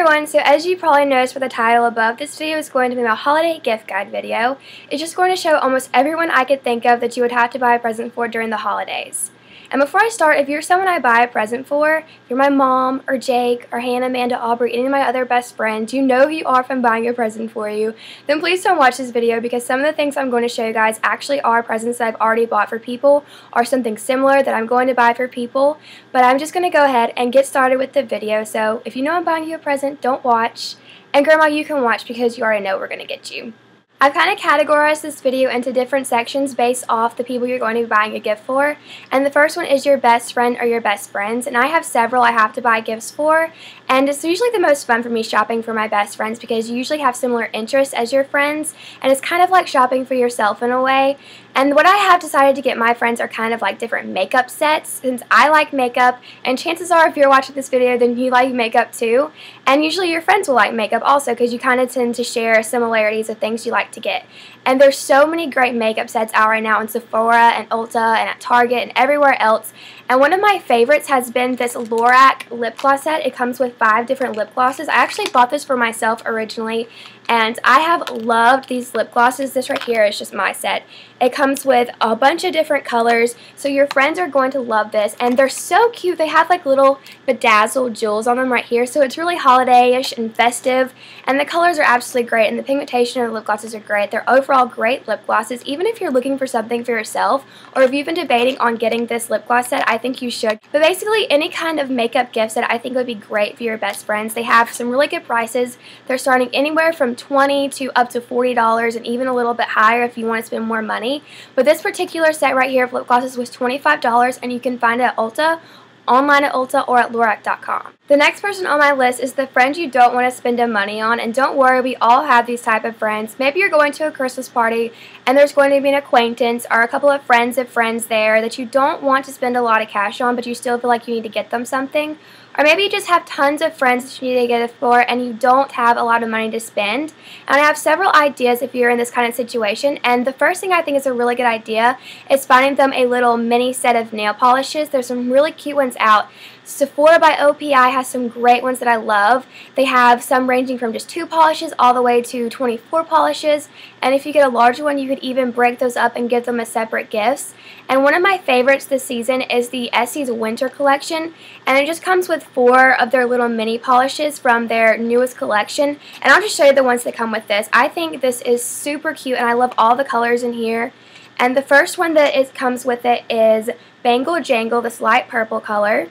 everyone, so as you probably noticed for the title above, this video is going to be my holiday gift guide video. It's just going to show almost everyone I could think of that you would have to buy a present for during the holidays. And before I start, if you're someone I buy a present for, if you're my mom, or Jake, or Hannah, Amanda, Aubrey, any of my other best friends, you know who you are if I'm buying a present for you, then please don't watch this video because some of the things I'm going to show you guys actually are presents that I've already bought for people or something similar that I'm going to buy for people. But I'm just going to go ahead and get started with the video, so if you know I'm buying you a present, don't watch. And Grandma, you can watch because you already know we're going to get you. I've kind of categorized this video into different sections based off the people you're going to be buying a gift for. And the first one is your best friend or your best friends. And I have several I have to buy gifts for. And it's usually the most fun for me shopping for my best friends because you usually have similar interests as your friends. And it's kind of like shopping for yourself in a way. And what I have decided to get my friends are kind of like different makeup sets since I like makeup. And chances are if you're watching this video then you like makeup too. And usually your friends will like makeup also because you kind of tend to share similarities of things you like to get. And there's so many great makeup sets out right now in Sephora and Ulta and at Target and everywhere else. And one of my favorites has been this Lorac lip gloss set. It comes with 5 different lip glosses. I actually bought this for myself originally, and I have loved these lip glosses. This right here is just my set. It comes with a bunch of different colors, so your friends are going to love this. And they're so cute. They have like little bedazzled jewels on them right here, so it's really holiday-ish and festive. And the colors are absolutely great, and the pigmentation of the lip glosses are great. They're overall great lip glosses. Even if you're looking for something for yourself, or if you've been debating on getting this lip gloss set, I think you should. But basically, any kind of makeup gift set I think would be great for your best friends. They have some really good prices. They're starting anywhere from $20 to up to $40 and even a little bit higher if you want to spend more money. But this particular set right here of lip glosses was $25 and you can find it at Ulta, online at Ulta, or at Lorac.com. The next person on my list is the friend you don't want to spend money on, and don't worry, we all have these type of friends. Maybe you're going to a Christmas party and there's going to be an acquaintance or a couple of friends there that you don't want to spend a lot of cash on, but you still feel like you need to get them something. Or maybe you just have tons of friends that you need to get it for and you don't have a lot of money to spend. And I have several ideas if you're in this kind of situation. And the first thing I think is a really good idea is finding them a little mini set of nail polishes. There's some really cute ones out. Sephora by OPI has some great ones that I love. They have some ranging from just 2 polishes all the way to 24 polishes. And if you get a larger one, you could even break those up and give them as separate gifts. And one of my favorites this season is the Essie's Winter Collection. And it just comes with 4 of their little mini polishes from their newest collection. And I'll just show you the ones that come with this. I think this is super cute and I love all the colors in here. And the first one that comes with it is Bangle Jangle, this light purple color.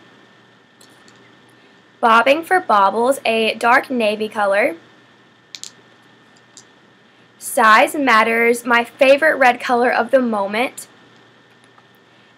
Bobbing for Baubles, a dark navy color. Size Matters, my favorite red color of the moment.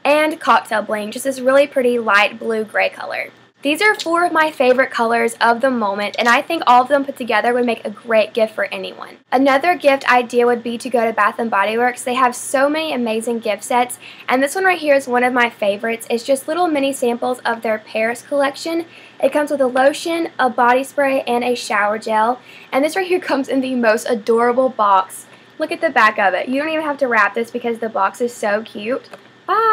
And Cocktail Bling, just this really pretty light blue-gray color. These are 4 of my favorite colors of the moment, and I think all of them put together would make a great gift for anyone. Another gift idea would be to go to Bath & Body Works. They have so many amazing gift sets, and this one right here is one of my favorites. It's just little mini samples of their Paris collection. It comes with a lotion, a body spray, and a shower gel, and this right here comes in the most adorable box. Look at the back of it. You don't even have to wrap this because the box is so cute.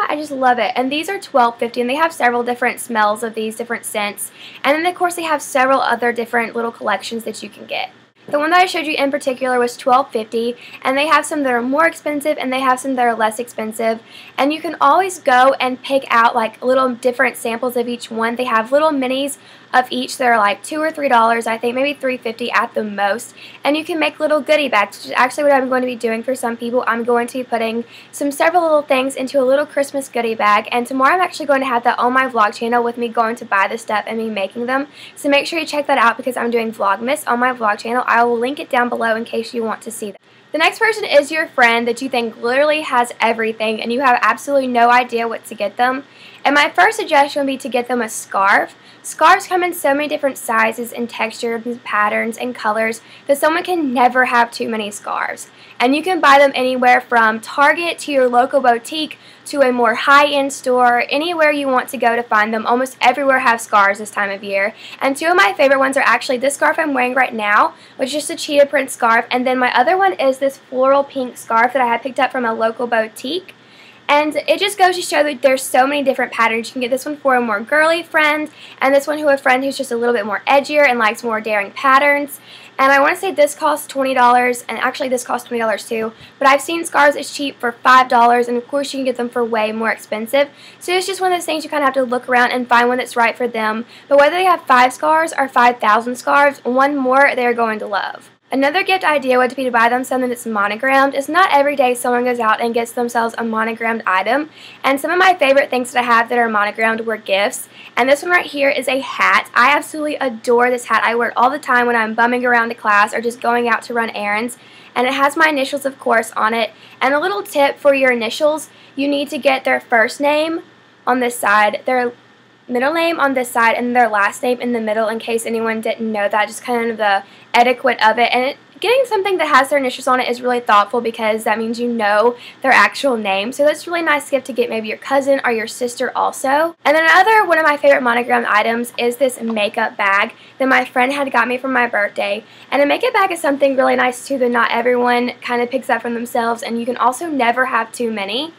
I just love it. And these are $12.50 and they have several different smells of these different scents. And then of course they have several other different little collections that you can get. The one that I showed you in particular was $12.50 and they have some that are more expensive and they have some that are less expensive. And you can always go and pick out like little different samples of each one. They have little minis of each that are like $2 or $3, I think maybe $3.50 at the most. And you can make little goodie bags, which is actually what I'm going to be doing for some people. I'm going to be putting several little things into a little Christmas goodie bag. And tomorrow I'm actually going to have that on my vlog channel with me going to buy the stuff and me making them. So make sure you check that out because I'm doing Vlogmas on my vlog channel. I will link it down below in case you want to see that. The next person is your friend that you think literally has everything and you have absolutely no idea what to get them. And my first suggestion would be to get them a scarf. Scarves come in so many different sizes and textures and patterns and colors that someone can never have too many scarves. And you can buy them anywhere from Target to your local boutique to a more high-end store, anywhere you want to go to find them. Almost everywhere have scarves this time of year. And 2 of my favorite ones are actually this scarf I'm wearing right now, which is just a cheetah print scarf. And then my other one is this floral pink scarf that I had picked up from a local boutique. And it just goes to show that there's so many different patterns. You can get this one for a more girly friend, and this one for a friend who's just a little bit more edgier and likes more daring patterns. And I want to say this costs $20, and actually this costs $20 too, but I've seen scarves as cheap for $5, and of course you can get them for way more expensive. So it's just one of those things you kind of have to look around and find one that's right for them. But whether they have 5 scarves or 5,000 scarves, one more they're going to love. Another gift idea would be to buy them something that's monogrammed. It's not every day someone goes out and gets themselves a monogrammed item. And some of my favorite things that I have that are monogrammed were gifts. And this one right here is a hat. I absolutely adore this hat. I wear it all the time when I'm bumming around to class or just going out to run errands. And it has my initials, of course, on it. And a little tip for your initials, you need to get their first name on this side, their middle name on this side, and their last name in the middle, in case anyone didn't know that, just kind of the etiquette of it. And getting something that has their initials on it is really thoughtful because that means you know their actual name. So that's a really nice gift to get maybe your cousin or your sister also. And then another one of my favorite monogrammed items is this makeup bag that my friend had got me for my birthday. And a makeup bag is something really nice too that not everyone kind of picks up for themselves, and you can also never have too many.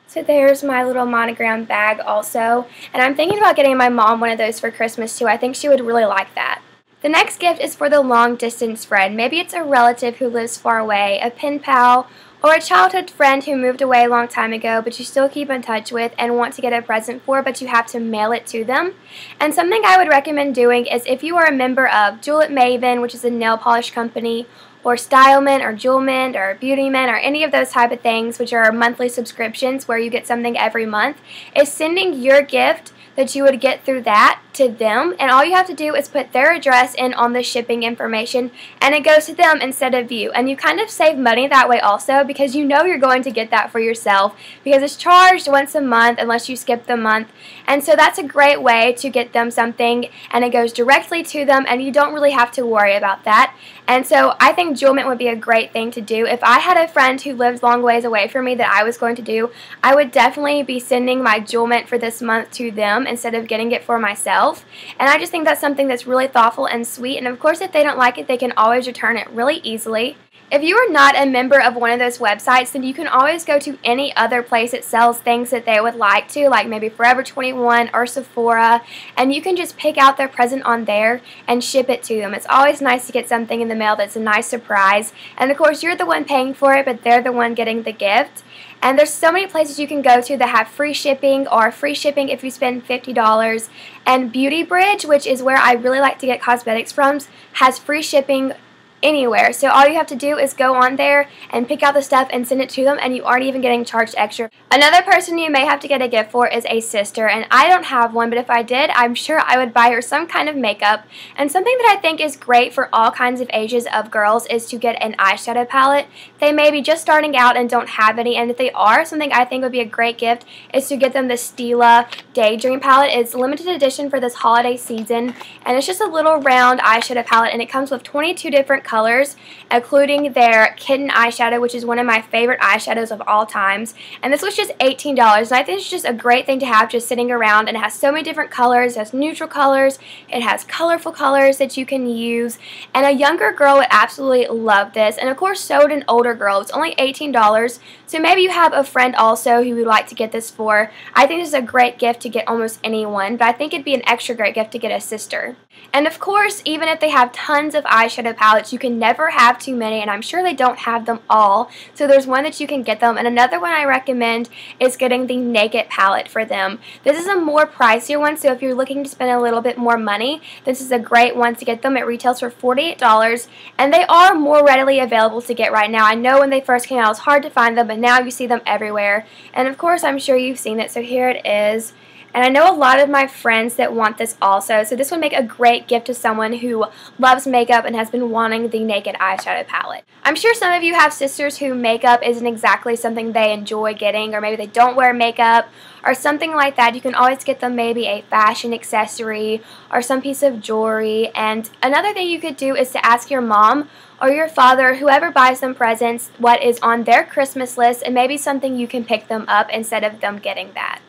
So there's my little monogram bag also. And I'm thinking about getting my mom one of those for Christmas too. I think she would really like that. The next gift is for the long distance friend. Maybe it's a relative who lives far away, a pen pal, or a childhood friend who moved away a long time ago but you still keep in touch with and want to get a present for, but you have to mail it to them. And something I would recommend doing is if you are a member of Julep Maven, which is a nail polish company, or Stylement, or Jewelment, or Beautyment, or any of those type of things, which are monthly subscriptions where you get something every month, is sending your gift that you would get through that to them, and all you have to do is put their address in on the shipping information, and it goes to them instead of you. And you kind of save money that way also, because you know you're going to get that for yourself, because it's charged once a month unless you skip the month. And so that's a great way to get them something, and it goes directly to them, and you don't really have to worry about that. And so I think Jewelment would be a great thing to do. If I had a friend who lived long ways away from me that I was going to do, I would definitely be sending my Jewelment for this month to them instead of getting it for myself. And I just think that's something that's really thoughtful and sweet. And of course, if they don't like it, they can always return it really easily. If you are not a member of one of those websites, then you can always go to any other place that sells things that they would like to, like maybe Forever 21 or Sephora, and you can just pick out their present on there and ship it to them. It's always nice to get something in the mail that's a nice surprise. And of course, you're the one paying for it, but they're the one getting the gift. And there's so many places you can go to that have free shipping or free shipping if you spend $50. And Beauty Bridge, which is where I really like to get cosmetics from, has free shipping anywhere. So all you have to do is go on there and pick out the stuff and send it to them, and you aren't even getting charged extra. Another person you may have to get a gift for is a sister, and I don't have one, but if I did, I'm sure I would buy her some kind of makeup. And something that I think is great for all kinds of ages of girls is to get an eyeshadow palette. They may be just starting out and don't have any, and if they are, something I think would be a great gift is to get them the Stila Daydream palette. It's limited edition for this holiday season, and it's just a little round eyeshadow palette, and it comes with 22 different colors, including their Kitten eyeshadow, which is one of my favorite eyeshadows of all times. And this was just $18, and I think it's just a great thing to have just sitting around, and it has so many different colors. It has neutral colors, it has colorful colors that you can use, and a younger girl would absolutely love this, and of course so would an older girl. It's only $18, so maybe you have a friend also who would like to get this for. I think this is a great gift to get almost anyone, but I think it'd be an extra great gift to get a sister. And of course, even if they have tons of eyeshadow palettes, you can never have too many, and I'm sure they don't have them all. So there's one that you can get them, and another one I recommend is getting the Naked palette for them. This is a more pricier one, so if you're looking to spend a little bit more money, this is a great one to get them. It retails for $48, and they are more readily available to get right now. I know when they first came out it was hard to find them, but now you see them everywhere. And of course, I'm sure you've seen it, so here it is. And I know a lot of my friends that want this also, so this would make a great gift to someone who loves makeup and has been wanting the Naked eyeshadow palette. I'm sure some of you have sisters who makeup isn't exactly something they enjoy getting, or maybe they don't wear makeup, or something like that. You can always get them maybe a fashion accessory or some piece of jewelry. And another thing you could do is to ask your mom or your father, whoever buys them presents, what is on their Christmas list, and maybe something you can pick them up instead of them getting that.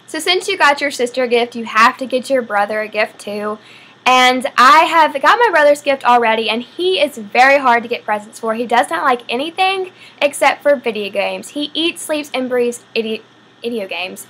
So since you got your sister a gift, you have to get your brother a gift too. And I have got my brother's gift already, and he is very hard to get presents for. He does not like anything except for video games. He eats, sleeps, and breathes idiot games.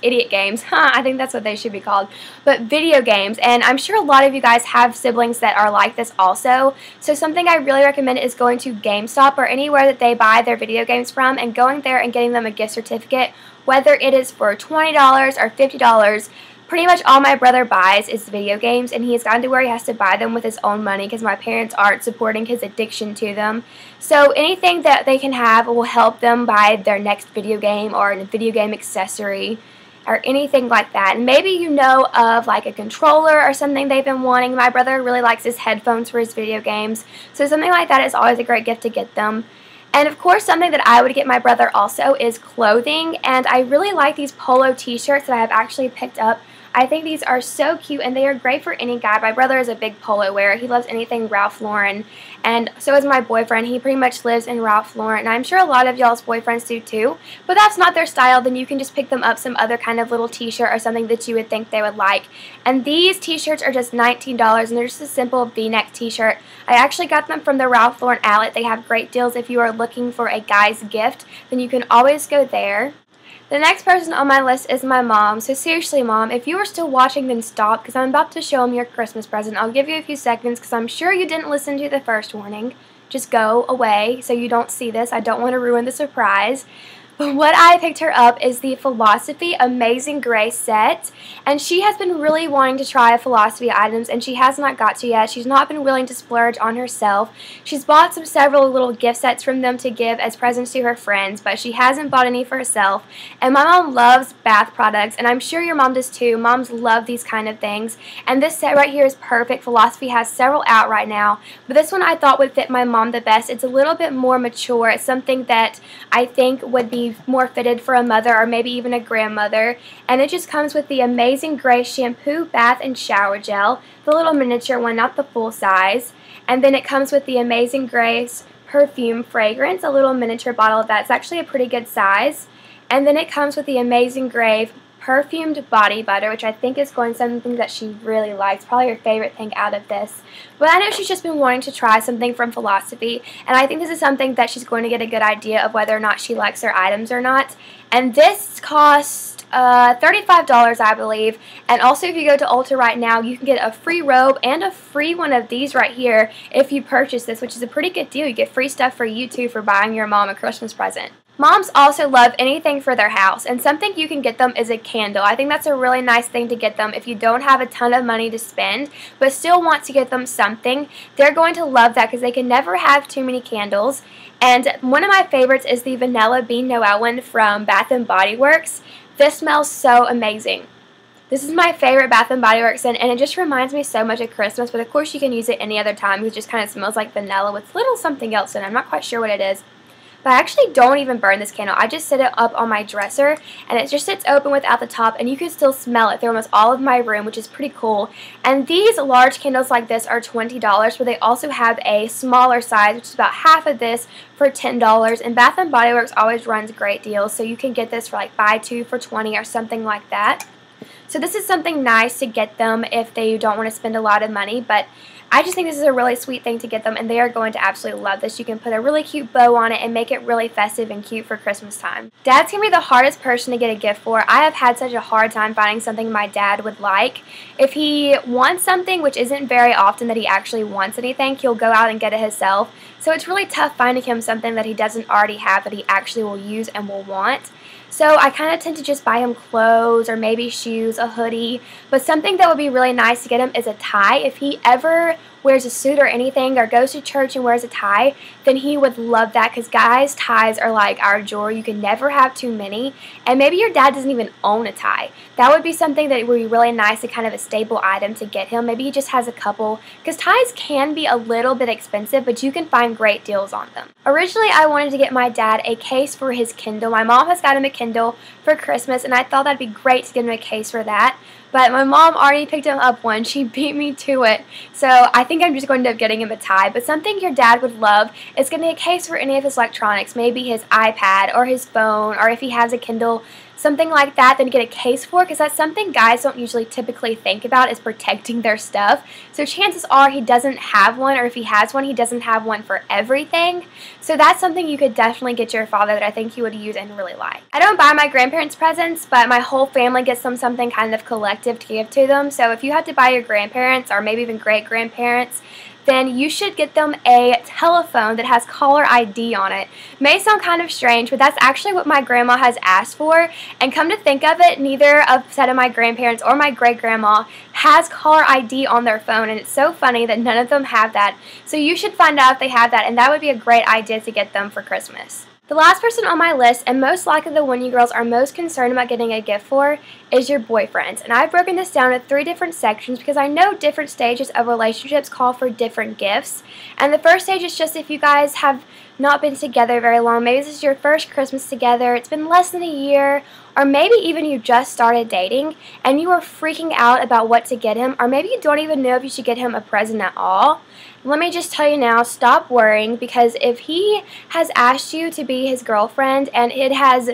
I think that's what they should be called. But video games, and I'm sure a lot of you guys have siblings that are like this also. So something I really recommend is going to GameStop or anywhere that they buy their video games from and going there and getting them a gift certificate, whether it is for $20 or $50. Pretty much all my brother buys is video games, and he has gotten to where he has to buy them with his own money because my parents aren't supporting his addiction to them. So anything that they can have will help them buy their next video game or a video game accessory or anything like that. And maybe you know of like a controller or something they've been wanting. My brother really likes his headphones for his video games, so something like that is always a great gift to get them. And of course, something that I would get my brother also is clothing, and I really like these polo t-shirts that I have actually picked up. I think these are so cute, and they are great for any guy. My brother is a big polo wearer. He loves anything Ralph Lauren, and so is my boyfriend. He pretty much lives in Ralph Lauren, and I'm sure a lot of y'all's boyfriends do too. But that's not their style, then you can just pick them up some other kind of little t-shirt or something that you would think they would like. And these t-shirts are just $19, and they're just a simple v-neck t-shirt. I actually got them from the Ralph Lauren outlet. They have great deals if you are looking for a guy's gift, then you can always go there. The next person on my list is my mom. So seriously, Mom, if you are still watching, then stop, because I'm about to show him your Christmas present. I'll give you a few seconds because I'm sure you didn't listen to the first warning. Just go away so you don't see this. I don't want to ruin the surprise. But what I picked her up is the Philosophy Amazing Grace set, and she has been really wanting to try Philosophy items, and she has not got to yet. She's not been willing to splurge on herself. She's bought several little gift sets from them to give as presents to her friends, but she hasn't bought any for herself. And my mom loves bath products, and I'm sure your mom does too. Moms love these kind of things, and this set right here is perfect. Philosophy has several out right now, but this one I thought would fit my mom the best. It's a little bit more mature. It's something that I think would be more fitted for a mother or maybe even a grandmother, and it just comes with the Amazing Grace shampoo, bath, and shower gel, the little miniature one, not the full size, and then it comes with the Amazing Grace perfume fragrance, a little miniature bottle of that. It's actually a pretty good size, and then it comes with the Amazing Grace perfumed body butter, which I think is going something that she really likes, probably her favorite thing out of this. But I know she's just been wanting to try something from Philosophy, and I think this is something that she's going to get a good idea of whether or not she likes their items or not. And this cost $35, I believe. And also, if you go to Ulta right now, you can get a free robe and a free one of these right here if you purchase this, which is a pretty good deal. You get free stuff for you too for buying your mom a Christmas present. Moms also love anything for their house, and something you can get them is a candle. I think that's a really nice thing to get them if you don't have a ton of money to spend but still want to get them something. They're going to love that because they can never have too many candles. And one of my favorites is the Vanilla Bean Noel one from Bath & Body Works. This smells so amazing. This is my favorite Bath & Body Works, and it just reminds me so much of Christmas, but of course you can use it any other time because it just kind of smells like vanilla with little something else in it. I'm not quite sure what it is. But I actually don't even burn this candle. I just set it up on my dresser, and it just sits open without the top, and you can still smell it through almost all of my room, which is pretty cool. And these large candles like this are $20, but they also have a smaller size, which is about half of this, for $10. And Bath & Body Works always runs great deals, so you can get this for like buy two for $20 or something like that. So this is something nice to get them if they don't want to spend a lot of money, but I just think this is a really sweet thing to get them, and they are going to absolutely love this. You can put a really cute bow on it and make it really festive and cute for Christmas time. Dad's going to be the hardest person to get a gift for. I have had such a hard time finding something my dad would like. If he wants something, which isn't very often that he actually wants anything, he'll go out and get it himself. So it's really tough finding him something that he doesn't already have that he actually will use and will want. So I kind of tend to just buy him clothes or maybe shoes, a hoodie. But something that would be really nice to get him is a tie. If he ever wears a suit or anything or goes to church and wears a tie, then he would love that because guys' ties are like our joy. You can never have too many. And maybe your dad doesn't even own a tie. That would be something that would be really nice and kind of a staple item to get him. Maybe he just has a couple because ties can be a little bit expensive, but you can find great deals on them. Originally, I wanted to get my dad a case for his Kindle. My mom has got him a Kindle for Christmas, and I thought that'd be great to get him a case for that. But my mom already picked him up one. She beat me to it. So I think I'm just going to end up getting him a tie. But something your dad would love is getting a case for any of his electronics. Maybe his iPad or his phone, or if he has a Kindle, something like that than get a case for, because that's something guys don't usually typically think about, is protecting their stuff. So chances are he doesn't have one, or if he has one, he doesn't have one for everything. So that's something you could definitely get your father that I think he would use and really like. I don't buy my grandparents presents, but my whole family gets them something kind of collective to give to them. So if you have to buy your grandparents, or maybe even great-grandparents, then you should get them a telephone that has caller ID on it. May sound kind of strange, but that's actually what my grandma has asked for, and come to think of it, neither of set of my grandparents or my great-grandma has caller ID on their phone, and it's so funny that none of them have that. So you should find out if they have that, and that would be a great idea to get them for Christmas. The last person on my list, and most likely the one you girls are most concerned about getting a gift for, is your boyfriend. And I've broken this down into 3 different sections because I know different stages of relationships call for different gifts. And the first stage is just if you guys have not been together very long. Maybe this is your first Christmas together, it's been less than a year, or maybe even you just started dating and you are freaking out about what to get him, or maybe you don't even know if you should get him a present at all. Let me just tell you now, stop worrying, because if he has asked you to be his girlfriend and it has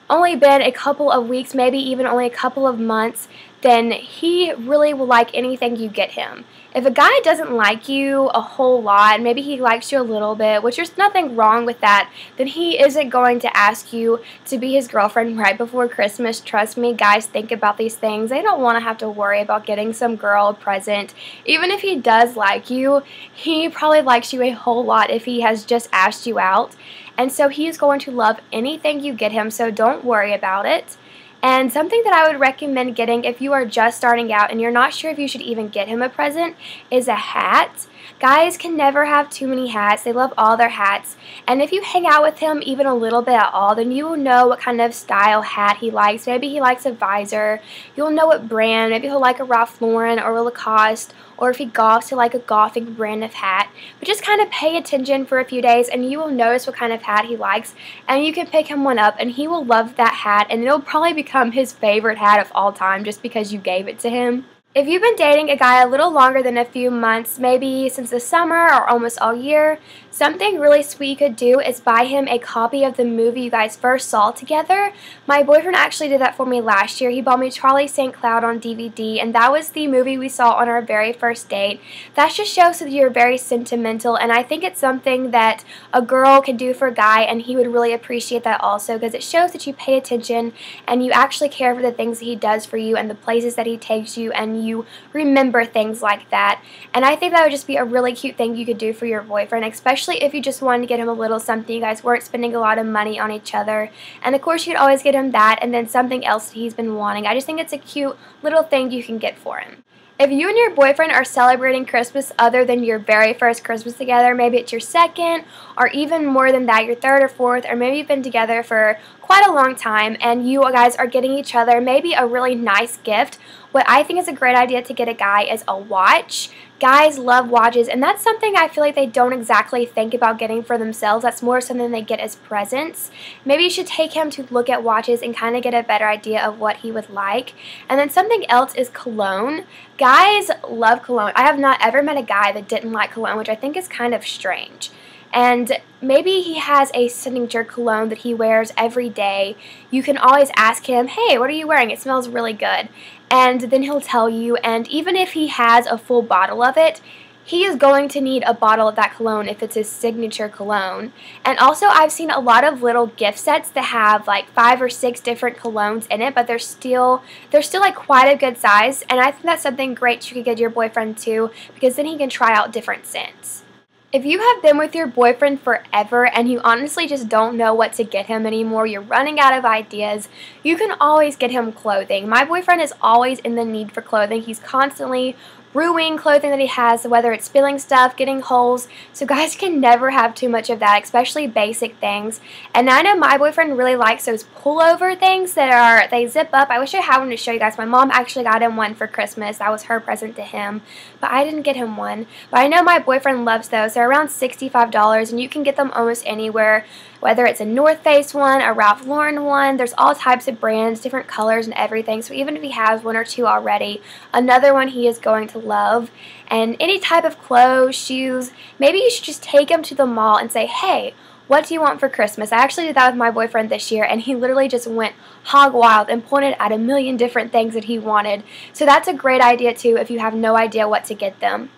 only been a couple of weeks, maybe even only a couple of months, then he really will like anything you get him. If a guy doesn't like you a whole lot, maybe he likes you a little bit, which there's nothing wrong with that, then he isn't going to ask you to be his girlfriend right before Christmas. Trust me, guys think about these things. They don't want to have to worry about getting some girl a present. Even if he does like you, he probably likes you a whole lot if he has just asked you out. And so he is going to love anything you get him, so don't worry about it. And something that I would recommend getting if you are just starting out and you're not sure if you should even get him a present is a hat. Guys can never have too many hats. They love all their hats. And if you hang out with him even a little bit at all, then you will know what kind of style hat he likes. Maybe he likes a visor. You'll know what brand. Maybe he'll like a Ralph Lauren or a Lacoste. Or if he golfs, he'll like a golfing brand of hat. But just kind of pay attention for a few days and you will notice what kind of hat he likes. And you can pick him one up and he will love that hat. And it'll probably become his favorite hat of all time just because you gave it to him. If you've been dating a guy a little longer than a few months, maybe since the summer or almost all year, something really sweet you could do is buy him a copy of the movie you guys first saw together. My boyfriend actually did that for me last year. He bought me Charlie St. Cloud on DVD, and that was the movie we saw on our very first date. That just shows that you're very sentimental, and I think it's something that a girl can do for a guy, and he would really appreciate that also, because it shows that you pay attention and you actually care for the things that he does for you and the places that he takes you, and you remember things like that. And I think that would just be a really cute thing you could do for your boyfriend, especially if you just wanted to get him a little something. You guys weren't spending a lot of money on each other. And of course, you could always get him that and then something else that he's been wanting. I just think it's a cute little thing you can get for him. If you and your boyfriend are celebrating Christmas other than your very first Christmas together, maybe it's your second, or even more than that, your third or fourth, or maybe you've been together for quite a long time, and you guys are getting each other maybe a really nice gift, what I think is a great idea to get a guy is a watch. Guys love watches, and that's something I feel like they don't exactly think about getting for themselves. That's more something they get as presents. Maybe you should take him to look at watches and kind of get a better idea of what he would like. And then something else is cologne. Guys love cologne. I have not ever met a guy that didn't like cologne, which I think is kind of strange. And maybe he has a signature cologne that he wears every day. You can always ask him, hey, what are you wearing? It smells really good. And then he'll tell you, and even if he has a full bottle of it, he is going to need a bottle of that cologne if it's his signature cologne. And also, I've seen a lot of little gift sets that have like 5 or 6 different colognes in it, but they're still like quite a good size. And I think that's something great you could get your boyfriend too, because then he can try out different scents. If you have been with your boyfriend forever and you honestly just don't know what to get him anymore, you're running out of ideas, you can always get him clothing. My boyfriend is always in the need for clothing. He's constantly ruining clothing that he has, whether it's spilling stuff, getting holes. So guys can never have too much of that, especially basic things. And I know my boyfriend really likes those pullover things that they zip up. I wish I had one to show you guys. My mom actually got him one for Christmas. That was her present to him, but I didn't get him one. But I know my boyfriend loves those. They're around $65, and you can get them almost anywhere, whether it's a North Face one, a Ralph Lauren one. There's all types of brands, different colors and everything. So even if he has 1 or 2 already, another one he is going to love. And any type of clothes, shoes, maybe you should just take him to the mall and say, hey, what do you want for Christmas? I actually did that with my boyfriend this year, and he literally just went hog wild and pointed at a million different things that he wanted. So that's a great idea too if you have no idea what to get them.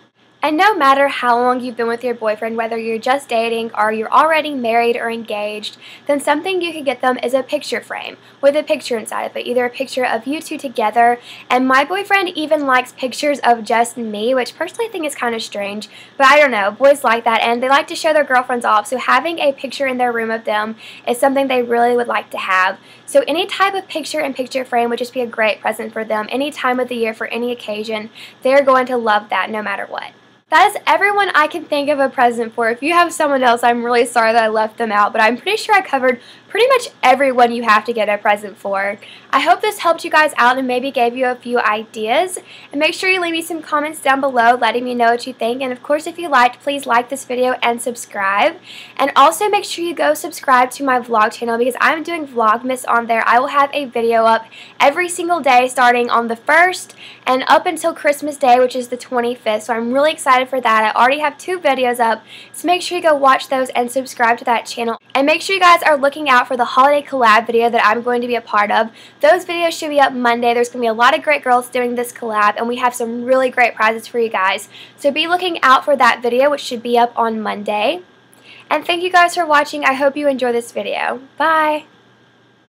And no matter how long you've been with your boyfriend, whether you're just dating or you're already married or engaged, then something you could get them is a picture frame with a picture inside of it, either a picture of you two together. And my boyfriend even likes pictures of just me, which personally I think is kind of strange, but I don't know, boys like that, and they like to show their girlfriends off, so having a picture in their room of them is something they really would like to have. So any type of picture and picture frame would just be a great present for them any time of the year for any occasion. They're going to love that no matter what. That is everyone I can think of a present for. If you have someone else, I'm really sorry that I left them out, but I'm pretty sure I covered pretty much everyone you have to get a present for. I hope this helped you guys out and maybe gave you a few ideas. And make sure you leave me some comments down below letting me know what you think. And of course, if you liked, please like this video and subscribe. And also make sure you go subscribe to my vlog channel because I'm doing Vlogmas on there. I will have a video up every single day starting on the 1st and up until Christmas Day, which is the 25th. So I'm really excited for that. I already have 2 videos up, so make sure you go watch those and subscribe to that channel. And make sure you guys are looking out for the holiday collab video that I'm going to be a part of. Those videos should be up Monday. There's going to be a lot of great girls doing this collab, and we have some really great prizes for you guys. So be looking out for that video, which should be up on Monday. And thank you guys for watching. I hope you enjoy this video. Bye!